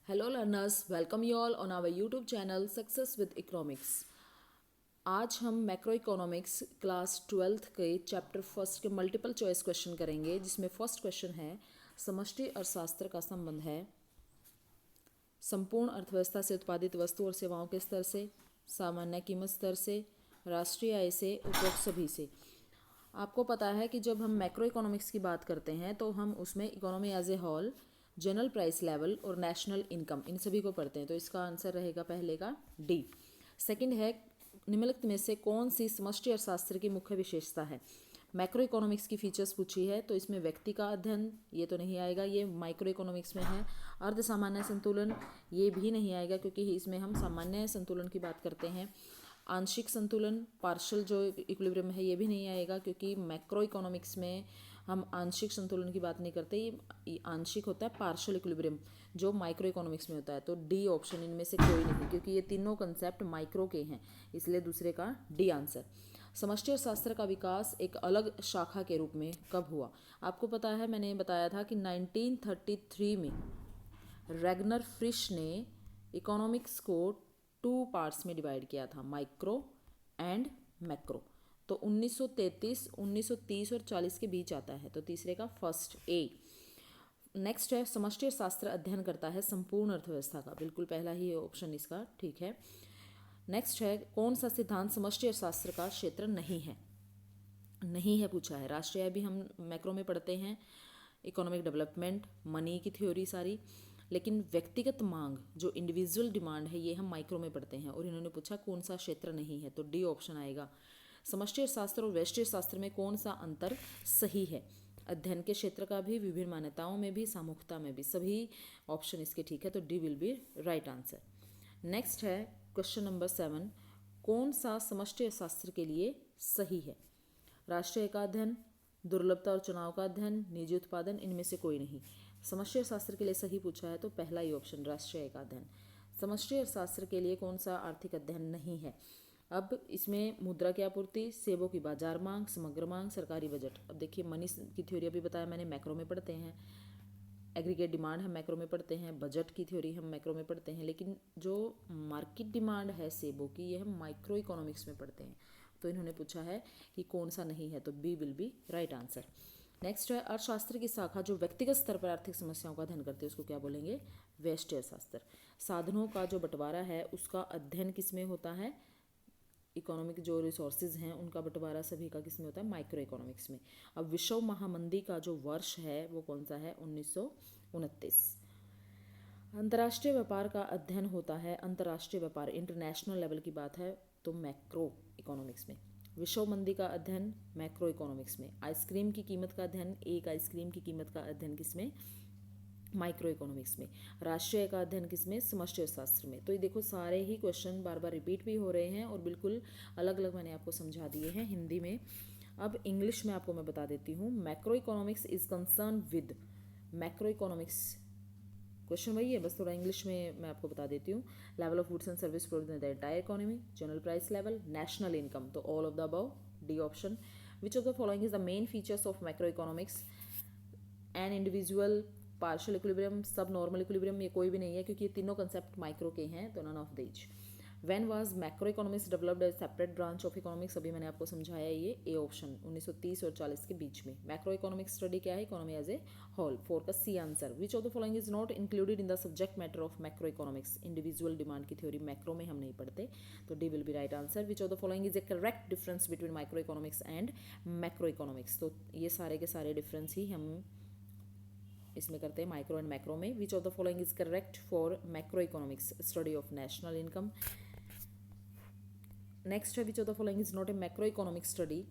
Hello learners, welcome you all on our YouTube channel success with economics. आज हम macro economics class 12th के chapter first के multiple choice question करेंगे, जिसमें first question है समष्टि अर्थशास्त्र का संबंध है संपूर्ण अर्थव्यवस्था से उत्पादित वस्तु और सेवाओं के स्तर से, सामान्य कीमत स्तर से, राष्ट्रीय आय से, उपरोक्त सभी से। आपको पता है कि जब हम मैक्रो इकोनॉमिक्स की बात करते हैं तो हम उसमें economy as a whole, general price level और नेशनल इनकम, इन सभी को पढ़ते हैं। तो इसका आंसर रहेगा पहले का डी। सेकंड है, निम्नलिखित में से कौन सी समष्टि अर्थशास्त्र की मुख्य विशेषता है। मैक्रो इकोनॉमिक्स की फीचर्स पूछी है, तो इसमें व्यक्ति का अध्ययन ये तो नहीं आएगा, ये माइक्रो इकोनॉमिक्स में है। अर्ध सामान्य संतुलन ये भी नहीं आएगा, क्योंकि इसमें हम सामान्य संतुलन की बात करते हैं। आंशिक संतुलन, पार्शियल जो इक्विलिब्रियम है, ये भी नहीं आएगा, क्योंकि मैक्रो इकोनॉमिक्स में हम आंशिक संतुलन की बात नहीं करते। ये आंशिक होता है पार्शियल इक्विलिब्रियम, जो माइक्रो इकोनॉमिक्स में होता है। तो डी ऑप्शन इनमें से कोई नहीं, क्योंकि ये तीनों कंसेप्ट माइक्रो के हैं, इसलिए दूसरे का डी आंसर। समष्टि अर्थशास्त्र का विकास एक अलग शाखा के रूप में कब हुआ। आपको पता है, मैंने बताया था कि 1933 में रैगनर फ्रिश ने इकोनॉमिक्स को 2 पार्ट्स में डिवाइड किया था, माइक्रो एंड मैक्रो। तो 1933, 1930 और 40 के बीच आता है, तो तीसरे का फर्स्ट ए। नेक्स्ट है, समष्टि अर्थशास्त्र अध्ययन करता है संपूर्ण अर्थव्यवस्था का, बिल्कुल पहला ही ऑप्शन इसका ठीक है। नेक्स्ट है, कौन सा सिद्धांत समष्टि अर्थशास्त्र का क्षेत्र नहीं है। नहीं है पूछा है। राष्ट्रीय आय भी हम मैक्रो में पढ़ते हैं, इकोनॉमिक डेवलपमेंट, मनी की थ्योरी सारी, लेकिन व्यक्तिगत मांग जो इंडिविजुअल डिमांड है ये हम माइक्रो में पढ़ते हैं। और इन्होंने पूछा कौन सा क्षेत्र नहीं है, तो डी ऑप्शन आएगा। समष्टि अर्थशास्त्र और व्यष्टि अर्थशास्त्र में कौन सा अंतर सही है। अध्ययन के क्षेत्र का भी, विभिन्न मान्यताओं में भी, सामूहिकता में भी, सभी ऑप्शन इसके ठीक है, तो D will be right answer. Next है क्वेश्चन नंबर 7, कौन सा समष्टि अर्थशास्त्र के लिए सही है। राष्ट्रीय का अध्ययन, दुर्लभता और चुनाव का अध्ययन, निजी उत्पादन, इनमें से कोई नहीं। समष्टि अर्थशास्त्र के लिए सही पूछा है, तो पहला ही ऑप्शन राष्ट्रीय का अध्ययन। समष्टि अर्थशास्त्र के लिए कौन सा आर्थिक अध्ययन नहीं है। अब इसमें मुद्रा की आपूर्ति, सेबों की बाजार मांग, समग्र मांग, सरकारी बजट। अब देखिए, मनी की थ्योरी अभी बताया मैंने, मैक्रो में पढ़ते हैं। एग्रीगेट डिमांड हम मैक्रो में पढ़ते हैं, बजट की थ्योरी हम मैक्रो में पढ़ते हैं, लेकिन जो मार्केट डिमांड है सेबों की, ये हम माइक्रो इकोनॉमिक्स में पढ़ते हैं। तो इन्होंने पूछा है कि कौन सा नहीं है, तो B will be right answer. Next है, अर्थशास्त्र की शाखा जो व्यक्तिगत स्तर पर आर्थिक समस्याओं का अध्ययन करती है, उसको क्या बोलेंगे, व्यष्टि अर्थशास्त्र। साधनों का जो बंटवारा है उसका अध्ययन किसमें होता है, इकोनॉमिक जो रिसोर्सेज हैं उनका बंटवारा सभी का किसमें होता है, माइक्रो इकोनॉमिक्स में। अब विश्व महामंदी का जो वर्ष है वो कौन सा है, 1929। अंतर्राष्ट्रीय व्यापार का अध्ययन होता है, अंतर्राष्ट्रीय व्यापार इंटरनेशनल लेवल की बात है, तो मैक्रो इकोनॉमिक्स में। विश्व मंदी का अध्ययन मैक्रो इकोनॉमिक्स में। आइसक्रीम की कीमत का अध्ययन, एक आइसक्रीम की कीमत का अध्ययन किसमें, माइक्रो इकोनॉमिक्स में। राष्ट्रीय का अध्ययन किसमें, समष्टि अर्थशास्त्र में। तो ये देखो, सारे ही क्वेश्चन बार बार रिपीट भी हो रहे हैं और बिल्कुल अलग अलग मैंने आपको समझा दिए हैं हिंदी में। अब इंग्लिश में आपको मैं बता देती हूँ। Macro economics is concern with, macro economics question वही है, बस थोड़ा इंग्लिश में मैं आपको बता देती हूँ। Level of goods and service produce in the entire economy, general price level, national income, तो all of the above, D option. Which of the following is the main features of macro economics, an individual, partial equilibrium, sub normal equilibrium, ये कोई भी नहीं है, क्योंकि ये तीनों concept micro के हैं, तो none of these. When was macro economics developed a separate branch of economics, अभी मैंने आपको समझाया, ये ए ऑप्शन 1930 और 40 के बीच में। मैक्रो इकोनॉमिक्स स्टडी क्या है, इकोनॉमी एज ए होल, 4 का C answer. Which of the following is not included in the subject matter of macro economics, individual demand की थ्योरी मैक्रो में हम नहीं पढ़ते, तो D will be right answer. Which of the following is a correct difference between micro economics and macro economics, तो ये सारे के सारे डिफरेंस ही हम इसमें करते हैं माइक्रो एंड मैक्रो में। Which of the following is correct for macro economics, study of national income. Next है, which of the following is not a macro economic study,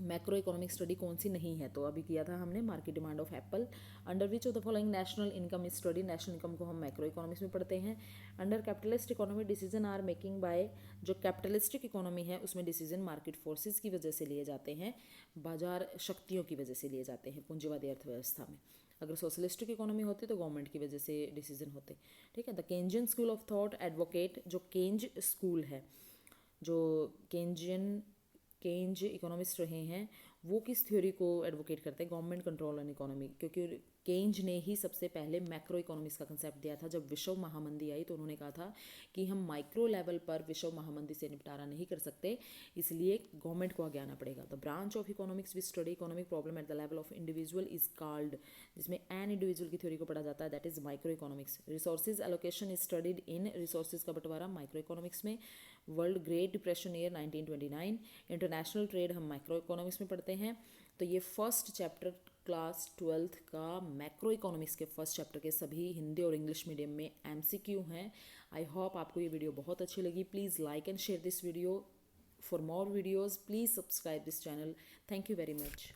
macro economic study कौन सी नहीं है, तो अभी किया था हमने market demand of apple. Under which of the following national income study, national income को हम मैक्रो इकोनॉमिक्स में पढ़ते हैं। Under capitalist economy decision are making by, जो कैपिटलिस्टिक इकोनॉमी है उसमें डिसीजन मार्केट फोर्सेज की वजह से लिए जाते हैं, बाजार शक्तियों की वजह से लिए जाते हैं पूंजीवादी अर्थव्यवस्था में। अगर सोशलिस्टिक इकोनॉमी होती तो गवर्नमेंट की वजह से डिसीजन होते, ठीक है। The Keynesian school of thought advocate, जो केंज स्कूल है, जो केंज इकोनॉमिस्ट रहे हैं, वो किस थ्योरी को एडवोकेट करते हैं? गवर्नमेंट कंट्रोल ऑन इकोनॉमी, क्योंकि केन्ज ने ही सबसे पहले मैक्रो इकोनॉमिक्स का कंसेप्ट दिया था। जब विश्व महामंदी आई तो उन्होंने कहा था कि हम माइक्रो लेवल पर विश्व महामंदी से निपटारा नहीं कर सकते, इसलिए गवर्नमेंट को आगे आना पड़ेगा। The branch of economics which study economic problem at the level of individual is called, जिसमें एन इंडिविजुअल की थ्योरी को पढ़ा जाता है, that is micro economics. Resources allocation is studied in, resources का बंटवारा माइक्रो इकोनॉमिक्स में। World great depression year 1929, international trade हम माइक्रो इकोनॉमिक्स में पढ़ते हैं। तो ये फर्स्ट चैप्टर क्लास 12th का मैक्रो इकोनॉमिक्स के फर्स्ट चैप्टर के सभी हिंदी और इंग्लिश मीडियम में MCQ हैं। आई होप आपको ये वीडियो बहुत अच्छी लगी। Please like and share this video. For more videos please subscribe this channel. Thank you very much.